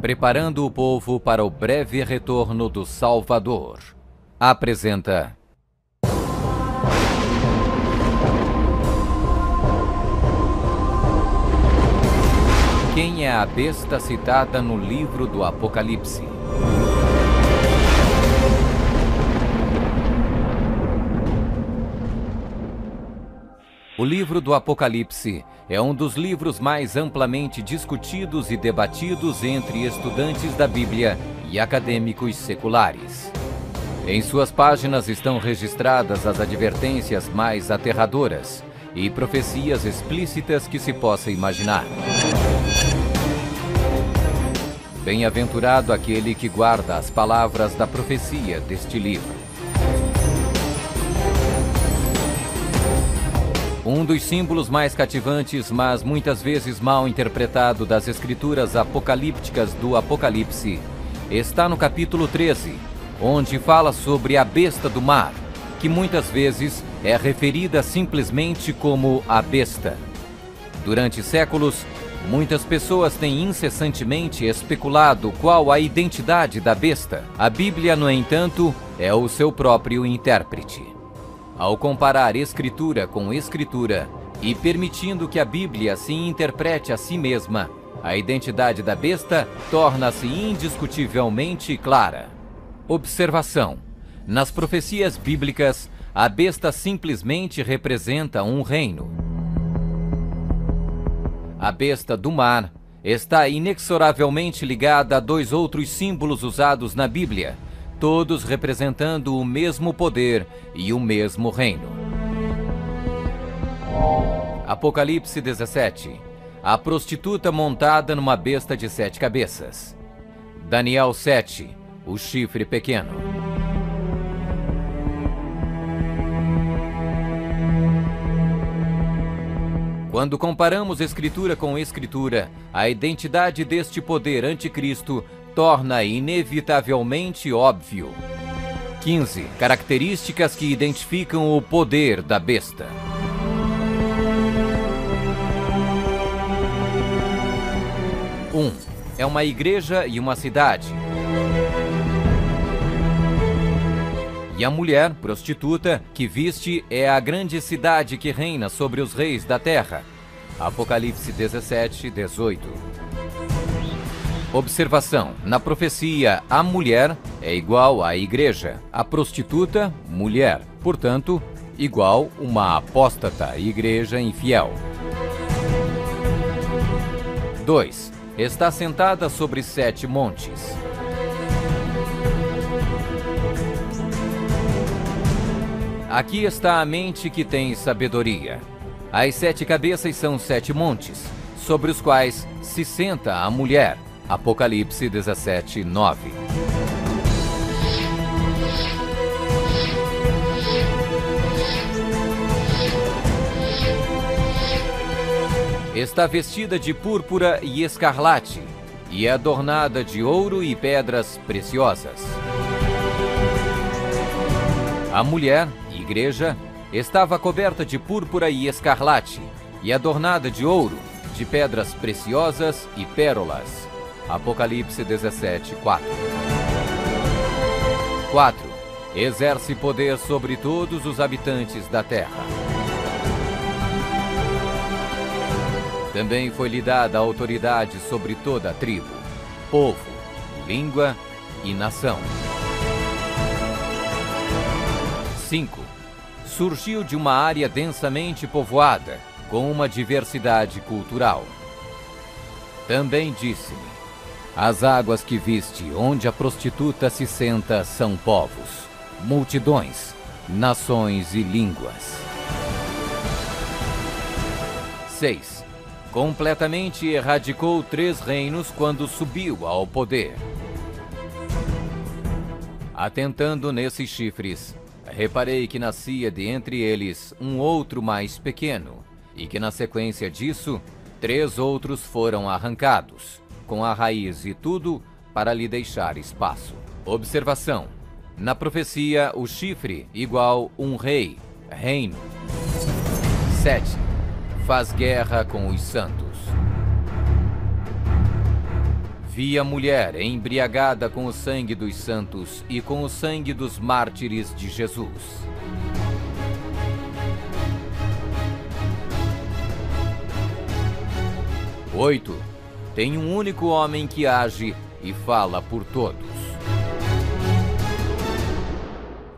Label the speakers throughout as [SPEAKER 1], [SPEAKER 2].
[SPEAKER 1] Preparando o povo para o breve retorno do Salvador. Apresenta... Quem é a besta citada no livro do Apocalipse? O livro do Apocalipse é um dos livros mais amplamente discutidos e debatidos entre estudantes da Bíblia e acadêmicos seculares. Em suas páginas estão registradas as advertências mais aterradoras e profecias explícitas que se possa imaginar. Bem-aventurado aquele que guarda as palavras da profecia deste livro. Um dos símbolos mais cativantes, mas muitas vezes mal interpretado das escrituras apocalípticas do Apocalipse, está no capítulo 13, onde fala sobre a besta do mar, que muitas vezes é referida simplesmente como a besta. Durante séculos, muitas pessoas têm incessantemente especulado qual a identidade da besta. A Bíblia, no entanto, é o seu próprio intérprete. Ao comparar Escritura com Escritura e permitindo que a Bíblia se interprete a si mesma, a identidade da besta torna-se indiscutivelmente clara. Observação: nas profecias bíblicas, a besta simplesmente representa um reino. A besta do mar está inexoravelmente ligada a dois outros símbolos usados na Bíblia, todos representando o mesmo poder e o mesmo reino. Apocalipse 17. A prostituta montada numa besta de 7 cabeças. Daniel 7. O chifre pequeno. Quando comparamos Escritura com Escritura, a identidade deste poder anticristo torna inevitavelmente óbvio. 15. Características que identificam o poder da besta. 1. É uma igreja e uma cidade. E a mulher, prostituta, que viste é a grande cidade que reina sobre os reis da terra. Apocalipse 17, 18. Observação: na profecia, a mulher é igual à igreja, a prostituta, mulher, portanto, igual uma apóstata, igreja infiel. 2. Está sentada sobre 7 montes. Aqui está a mente que tem sabedoria. As 7 cabeças são 7 montes, sobre os quais se senta a mulher. Apocalipse 17, 9. Está vestida de púrpura e escarlate, e é adornada de ouro e pedras preciosas. A mulher, igreja, estava coberta de púrpura e escarlate, e adornada de ouro, de pedras preciosas e pérolas. Apocalipse 17, 4. 4. Exerce poder sobre todos os habitantes da terra. Também foi-lhe dada autoridade sobre toda a tribo, povo, língua e nação. 5. Surgiu de uma área densamente povoada, com uma diversidade cultural. Também disse-me: as águas que viste, onde a prostituta se senta, são povos, multidões, nações e línguas. 6. Completamente erradicou 3 reinos quando subiu ao poder. Atentando nesses chifres, reparei que nascia de entre eles um outro mais pequeno, e que na sequência disso, 3 outros foram arrancados, com a raiz e tudo, para lhe deixar espaço. Observação: na profecia, o chifre igual um rei, reino. 7. Faz guerra com os santos. Vi a mulher embriagada com o sangue dos santos e com o sangue dos mártires de Jesus. Oito. Tem um único homem que age e fala por todos.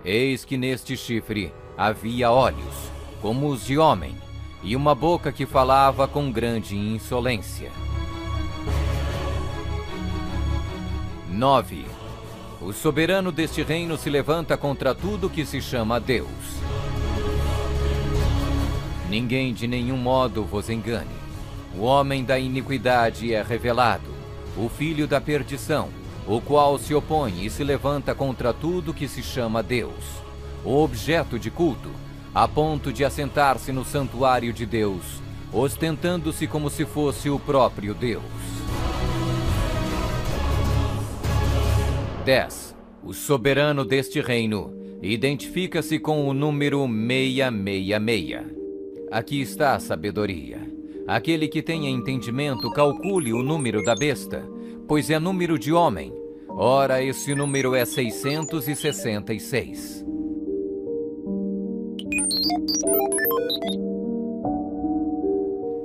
[SPEAKER 1] Eis que neste chifre havia olhos, como os de homem, e uma boca que falava com grande insolência. 9. O soberano deste reino se levanta contra tudo que se chama Deus. Ninguém de nenhum modo vos engane. O homem da iniquidade é revelado, o filho da perdição, o qual se opõe e se levanta contra tudo que se chama Deus, o objeto de culto, a ponto de assentar-se no santuário de Deus, ostentando-se como se fosse o próprio Deus. 10. O soberano deste reino identifica-se com o número 666. Aqui está a sabedoria. Aquele que tenha entendimento, calcule o número da besta, pois é número de homem. Ora, esse número é 666.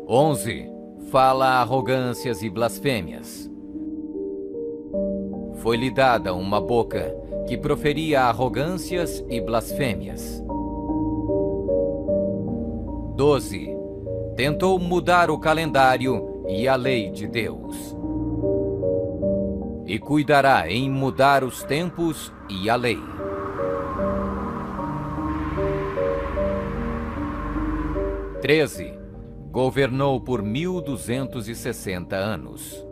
[SPEAKER 1] 11. Fala arrogâncias e blasfêmias. Foi-lhe dada uma boca que proferia arrogâncias e blasfêmias. 12. Tentou mudar o calendário e a lei de Deus. E cuidará em mudar os tempos e a lei. 13. Governou por 1260 anos.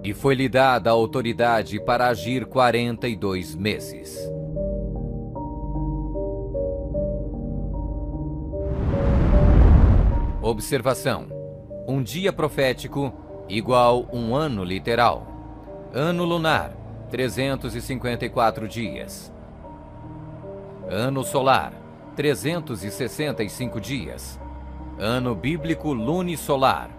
[SPEAKER 1] E foi-lhe dada a autoridade para agir 42 meses. Observação. Um dia profético igual um ano literal. Ano lunar, 354 dias. Ano solar, 365 dias. Ano bíblico lunisolar,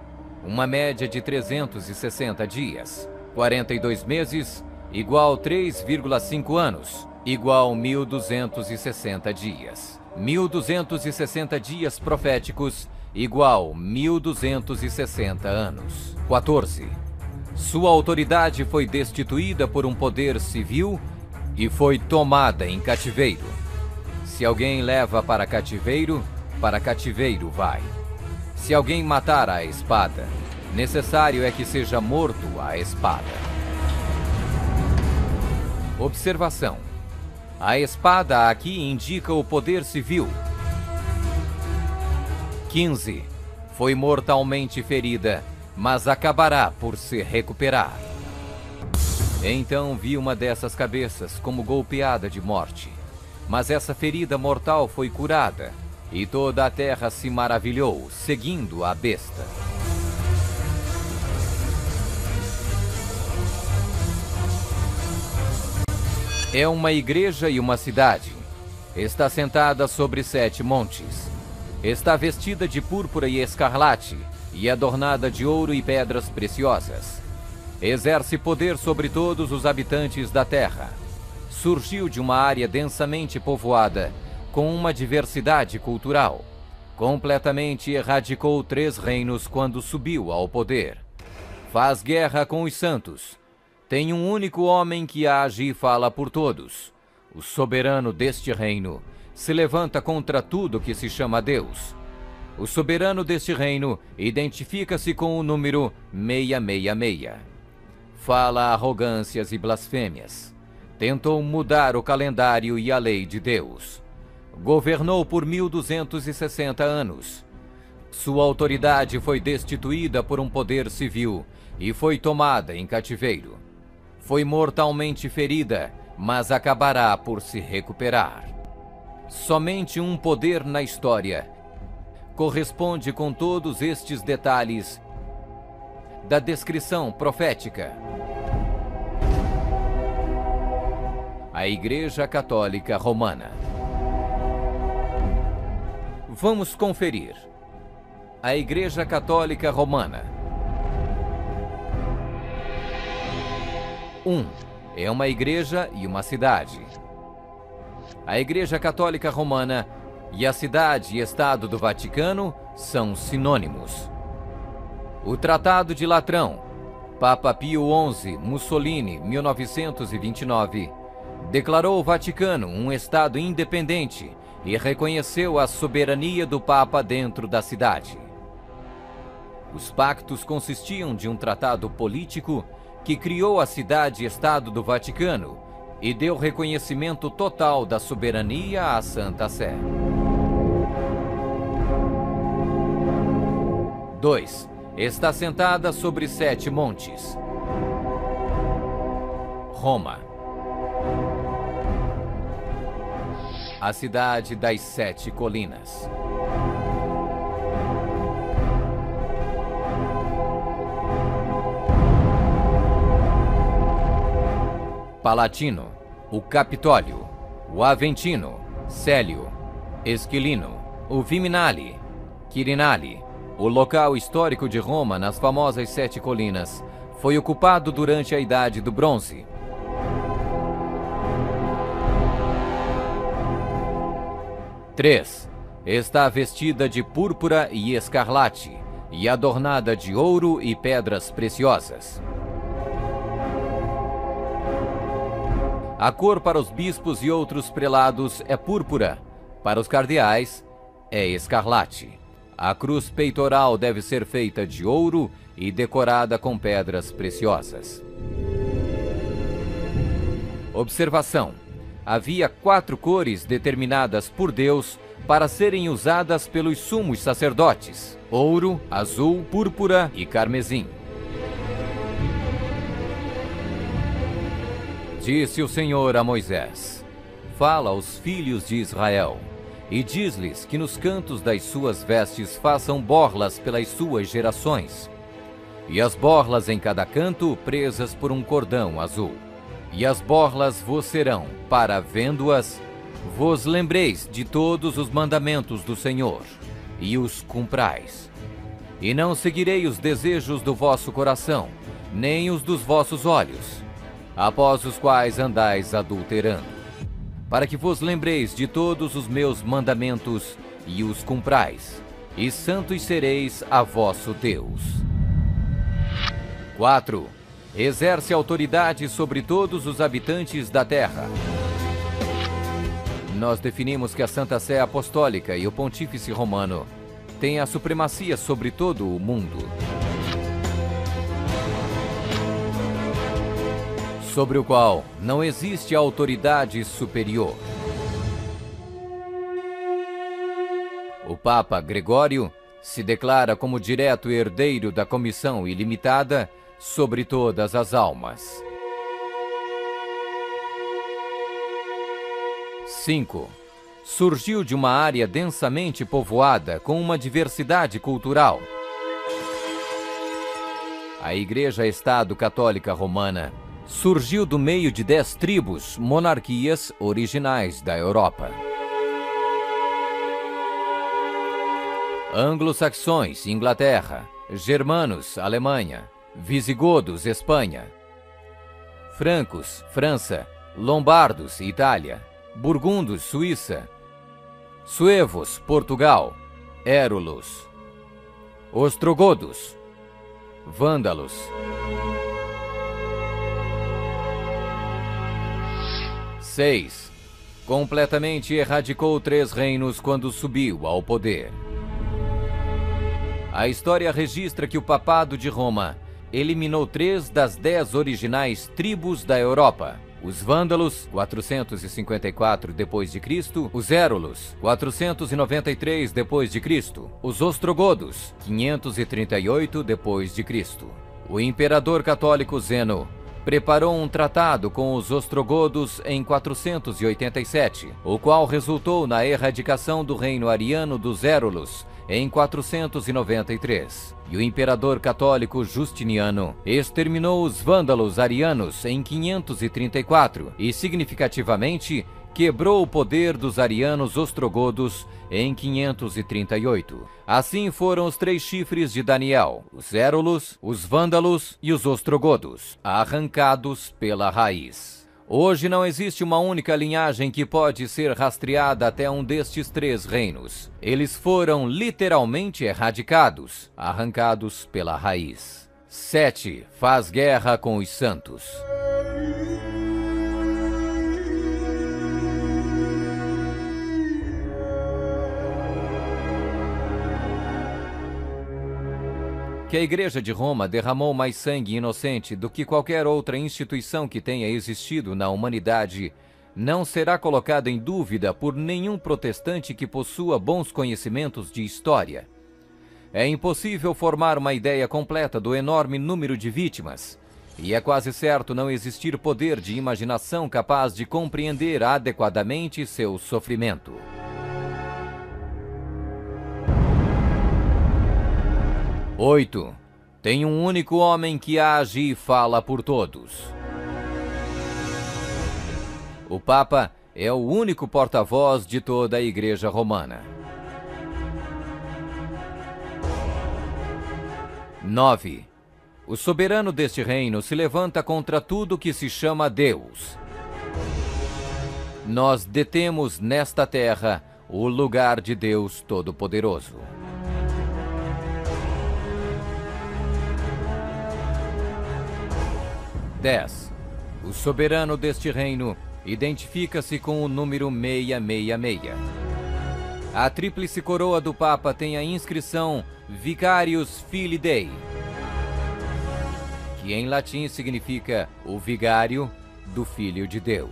[SPEAKER 1] uma média de 360 dias. 42 meses, igual 3,5 anos, igual 1260 dias. 1260 dias proféticos, igual 1260 anos. 14. Sua autoridade foi destituída por um poder civil e foi tomada em cativeiro. Se alguém leva para cativeiro vai. Se alguém matar à espada, necessário é que seja morto à espada. Observação. A espada aqui indica o poder civil. 15. Foi mortalmente ferida, mas acabará por se recuperar. Então vi uma dessas cabeças como golpeada de morte. Mas essa ferida mortal foi curada, e toda a terra se maravilhou, seguindo a besta. É uma igreja e uma cidade. Está sentada sobre 7 montes. Está vestida de púrpura e escarlate, e adornada de ouro e pedras preciosas. Exerce poder sobre todos os habitantes da terra. Surgiu de uma área densamente povoada, com uma diversidade cultural. Completamente erradicou 3 reinos quando subiu ao poder. Faz guerra com os santos. Tem um único homem que age e fala por todos. O soberano deste reino se levanta contra tudo que se chama Deus. O soberano deste reino identifica-se com o número 666. Fala arrogâncias e blasfêmias. Tentou mudar o calendário e a lei de Deus. Governou por 1260 anos. Sua autoridade foi destituída por um poder civil e foi tomada em cativeiro. Foi mortalmente ferida, mas acabará por se recuperar. Somente um poder na história corresponde com todos estes detalhes da descrição profética. A Igreja Católica Romana. Vamos conferir. A Igreja Católica Romana. 1. É uma igreja e uma cidade. A Igreja Católica Romana e a cidade e estado do Vaticano são sinônimos. O Tratado de Latrão, Papa Pio XI, Mussolini, 1929, declarou o Vaticano um estado independente e reconheceu a soberania do Papa dentro da cidade. Os pactos consistiam de um tratado político que criou a cidade-estado do Vaticano e deu reconhecimento total da soberania à Santa Sé. 2. Está sentada sobre 7 montes. Roma. A cidade das 7 colinas. Palatino, o Capitólio, o Aventino, Célio, Esquilino, o Viminale, Quirinale. O local histórico de Roma nas famosas 7 colinas foi ocupado durante a Idade do Bronze. 3. Está vestida de púrpura e escarlate e adornada de ouro e pedras preciosas. A cor para os bispos e outros prelados é púrpura, para os cardeais é escarlate. A cruz peitoral deve ser feita de ouro e decorada com pedras preciosas. Observação: havia 4 cores determinadas por Deus para serem usadas pelos sumos sacerdotes: ouro, azul, púrpura e carmesim. Disse o Senhor a Moisés: fala aos filhos de Israel e diz-lhes que nos cantos das suas vestes façam borlas pelas suas gerações, e as borlas em cada canto presas por um cordão azul. E as borlas vos serão, para vendo-as, vos lembreis de todos os mandamentos do Senhor, e os cumprais. E não seguirei os desejos do vosso coração, nem os dos vossos olhos, após os quais andais adulterando, para que vos lembreis de todos os meus mandamentos e os cumprais, e santos sereis a vosso Deus. 4. Exerce autoridade sobre todos os habitantes da terra. Nós definimos que a Santa Sé Apostólica e o Pontífice Romano têm a supremacia sobre todo o mundo, sobre o qual não existe autoridade superior. O Papa Gregório se declara como direto herdeiro da comissão ilimitada sobre todas as almas. 5. Surgiu de uma área densamente povoada com uma diversidade cultural. A Igreja-Estado Católica Romana surgiu do meio de 10 tribos, monarquias originais da Europa. Anglo-saxões, Inglaterra; germanos, Alemanha; visigodos, Espanha; francos, França; lombardos, Itália; burgundos, Suíça; suevos, Portugal; érulos; ostrogodos; vândalos; 6. Completamente erradicou 3 reinos quando subiu ao poder. A história registra que o Papado de Roma eliminou 3 das 10 originais tribos da Europa: os vândalos, 454 d.C., os érulos, 493 d.C., os ostrogodos, 538 d.C. O imperador católico Zeno preparou um tratado com os ostrogodos em 487, o qual resultou na erradicação do reino ariano dos érulos em 493. E o imperador católico Justiniano exterminou os vândalos arianos em 534 e, significativamente, quebrou o poder dos arianos ostrogodos em 538. Assim foram os 3 chifres de Daniel, os Érulos, os Vândalos e os ostrogodos, arrancados pela raiz. Hoje não existe uma única linhagem que pode ser rastreada até um destes 3 reinos. Eles foram literalmente erradicados, arrancados pela raiz. 7. Faz guerra com os santos. Que a Igreja de Roma derramou mais sangue inocente do que qualquer outra instituição que tenha existido na humanidade não será colocada em dúvida por nenhum protestante que possua bons conhecimentos de história. É impossível formar uma ideia completa do enorme número de vítimas, e é quase certo não existir poder de imaginação capaz de compreender adequadamente seu sofrimento. 8. Tem um único homem que age e fala por todos. O Papa é o único porta-voz de toda a Igreja Romana. 9. O soberano deste reino se levanta contra tudo que se chama Deus. Nós detemos nesta terra o lugar de Deus Todo-Poderoso. 10. O soberano deste reino identifica-se com o número 666. A tríplice coroa do Papa tem a inscrição Vicarius Filii Dei, que em latim significa o vigário do Filho de Deus.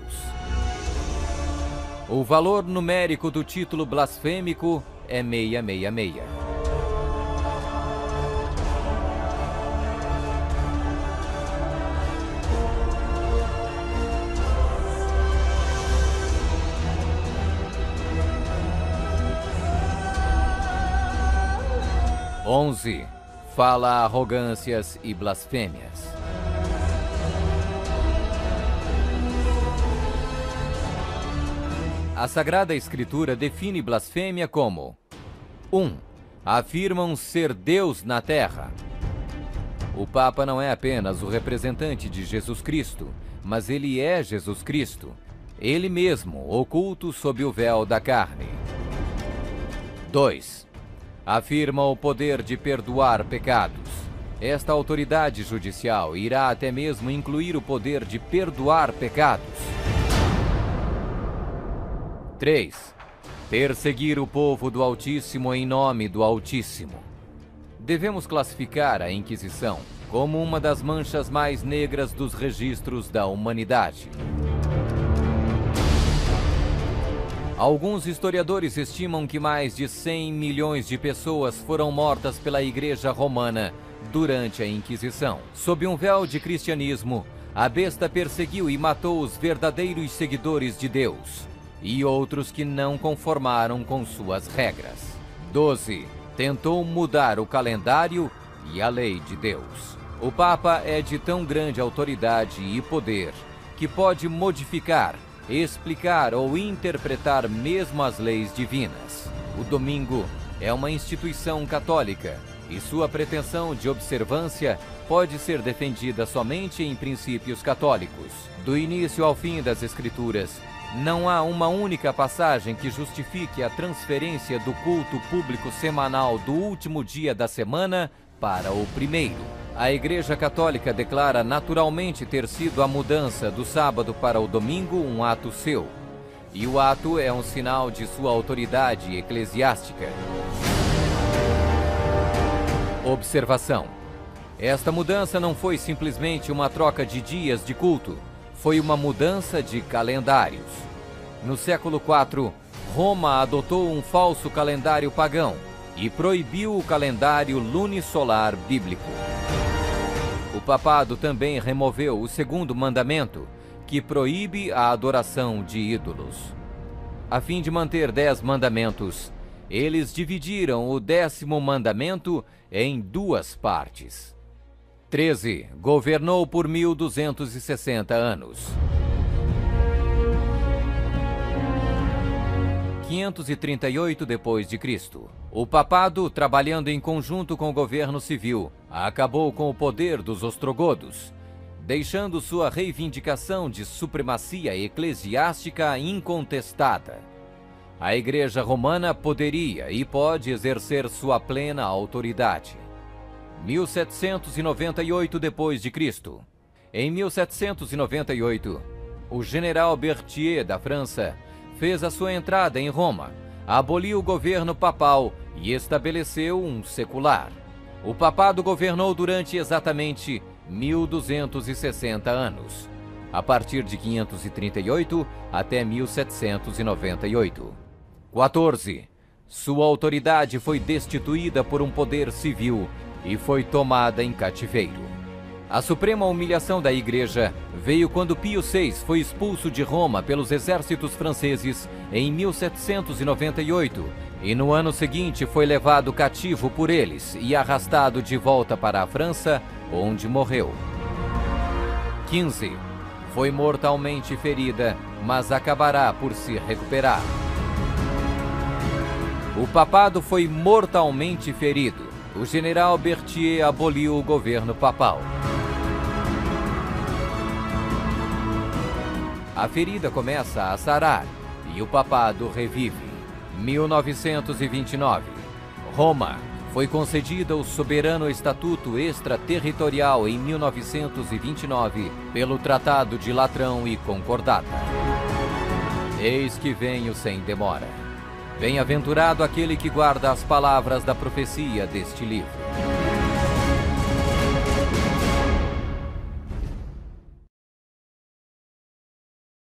[SPEAKER 1] O valor numérico do título blasfêmico é 666. 11. Fala arrogâncias e blasfêmias. A Sagrada Escritura define blasfêmia como 1. Afirmam ser Deus na terra. O Papa não é apenas o representante de Jesus Cristo, mas ele é Jesus Cristo, ele mesmo oculto sob o véu da carne. 2. Afirma o poder de perdoar pecados. Esta autoridade judicial irá até mesmo incluir o poder de perdoar pecados. 3. Perseguir o povo do Altíssimo em nome do Altíssimo. Devemos classificar a Inquisição como uma das manchas mais negras dos registros da humanidade. Alguns historiadores estimam que mais de 100 milhões de pessoas foram mortas pela Igreja Romana durante a Inquisição. Sob um véu de cristianismo, a besta perseguiu e matou os verdadeiros seguidores de Deus e outros que não conformaram com suas regras. 12. Tentou mudar o calendário e a lei de Deus. O Papa é de tão grande autoridade e poder que pode modificar, explicar ou interpretar mesmo as leis divinas. O domingo é uma instituição católica e sua pretensão de observância pode ser defendida somente em princípios católicos. Do início ao fim das Escrituras, não há uma única passagem que justifique a transferência do culto público semanal do último dia da semana para o primeiro. A Igreja Católica declara naturalmente ter sido a mudança do sábado para o domingo um ato seu, e o ato é um sinal de sua autoridade eclesiástica. Observação: esta mudança não foi simplesmente uma troca de dias de culto, foi uma mudança de calendários. No século IV, Roma adotou um falso calendário pagão e proibiu o calendário lunisolar bíblico. O papado também removeu o segundo mandamento, que proíbe a adoração de ídolos. A fim de manter 10 mandamentos, eles dividiram o 10º mandamento em 2 partes. 13. Governou por 1260 anos. 538 d.C. O papado, trabalhando em conjunto com o governo civil, acabou com o poder dos ostrogodos, deixando sua reivindicação de supremacia eclesiástica incontestada. A Igreja Romana poderia e pode exercer sua plena autoridade. 1798 d.C. Em 1798, o general Berthier da França fez a sua entrada em Roma, aboliu o governo papal e estabeleceu um secular. O papado governou durante exatamente 1260 anos, a partir de 538 até 1798. 14. Sua autoridade foi destituída por um poder civil e foi tomada em cativeiro. A suprema humilhação da Igreja veio quando Pio VI foi expulso de Roma pelos exércitos franceses em 1798 e no ano seguinte foi levado cativo por eles e arrastado de volta para a França, onde morreu. 15. Foi mortalmente ferida, mas acabará por se recuperar. O papado foi mortalmente ferido. O general Berthier aboliu o governo papal. A ferida começa a sarar e o papado revive. 1929. Roma. Foi concedida o soberano estatuto extraterritorial em 1929 pelo Tratado de Latrão e Concordata. Eis que venho sem demora. Bem-aventurado aquele que guarda as palavras da profecia deste livro.